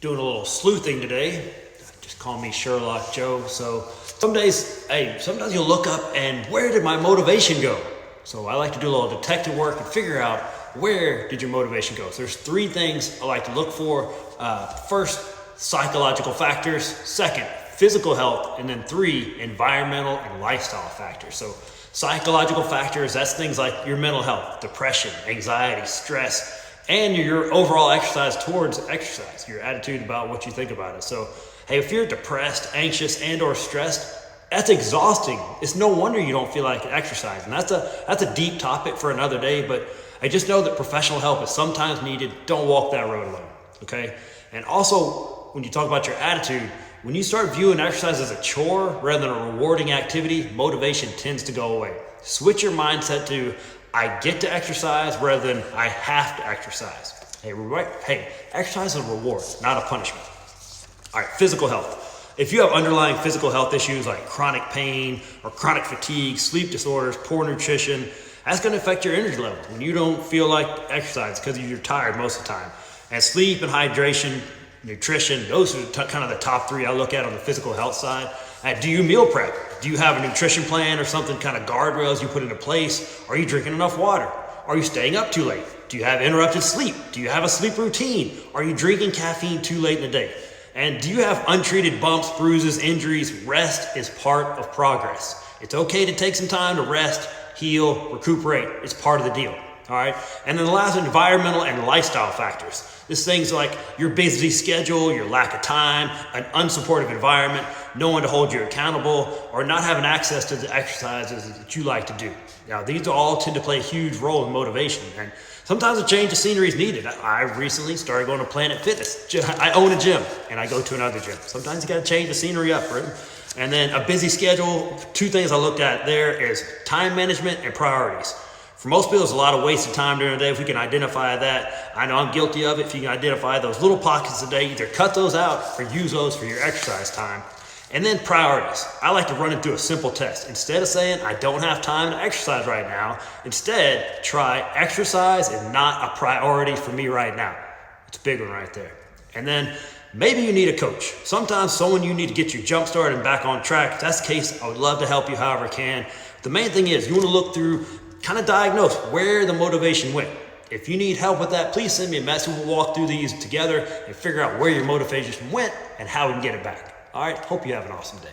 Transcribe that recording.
doing a little sleuthing today. Just call me Sherlock Joe. So some days, sometimes you'll look up and where did my motivation go? So I like to do a little detective work and figure out where did your motivation go. So there's three things I like to look for. First, psychological factors. Second, physical health. And then three, environmental and lifestyle factors. So psychological factors, that's things like your mental health, depression, anxiety, stress, and your overall exercise towards exercise, your attitude about what you think about it. So, hey, if you're depressed, anxious, and or stressed, that's exhausting. It's no wonder you don't feel like exercising. That's a deep topic for another day, but I just know that professional help is sometimes needed. Don't walk that road alone, okay? And also, when you talk about your attitude, when you start viewing exercise as a chore rather than a rewarding activity, motivation tends to go away. Switch your mindset to, I get to exercise rather than I have to exercise. Hey, exercise is a reward, not a punishment. All right, physical health. If you have underlying physical health issues like chronic pain or chronic fatigue, sleep disorders, poor nutrition, that's going to affect your energy level when you don't feel like exercise because you're tired most of the time. And sleep and hydration, nutrition, those are kind of the top three I look at on the physical health side. Do you meal prep? Do you have a nutrition plan or something, kind of guardrails you put into place? Are you drinking enough water? Are you staying up too late? Do you have interrupted sleep? Do you have a sleep routine? Are you drinking caffeine too late in the day? And do you have untreated bumps, bruises, injuries? Rest is part of progress. It's okay to take some time to rest, heal, recuperate. It's part of the deal. All right. And then the last, environmental and lifestyle factors. This things like your busy schedule, your lack of time, an unsupportive environment, no one to hold you accountable, or not having access to the exercises that you like to do. Now, these all tend to play a huge role in motivation. And sometimes a change of scenery is needed. I recently started going to Planet Fitness. I own a gym and I go to another gym. Sometimes you got to change the scenery up, right? And then a busy schedule. Two things I looked at there is time management and priorities. For most people, there's a lot of wasted time during the day. If we can identify that, I know I'm guilty of it. If you can identify those little pockets a day, either cut those out or use those for your exercise time. And then priorities. I like to run it through a simple test. Instead of saying, I don't have time to exercise right now, instead try exercise is not a priority for me right now. It's a big one right there. And then maybe you need a coach. Sometimes someone you need to get you jump started and back on track. If that's the case, I would love to help you however I can. The main thing is you want to look through, kind of diagnose where the motivation went. If you need help with that, please send me a message. We'll walk through these together and figure out where your motivation went and how we can get it back. All right, hope you have an awesome day.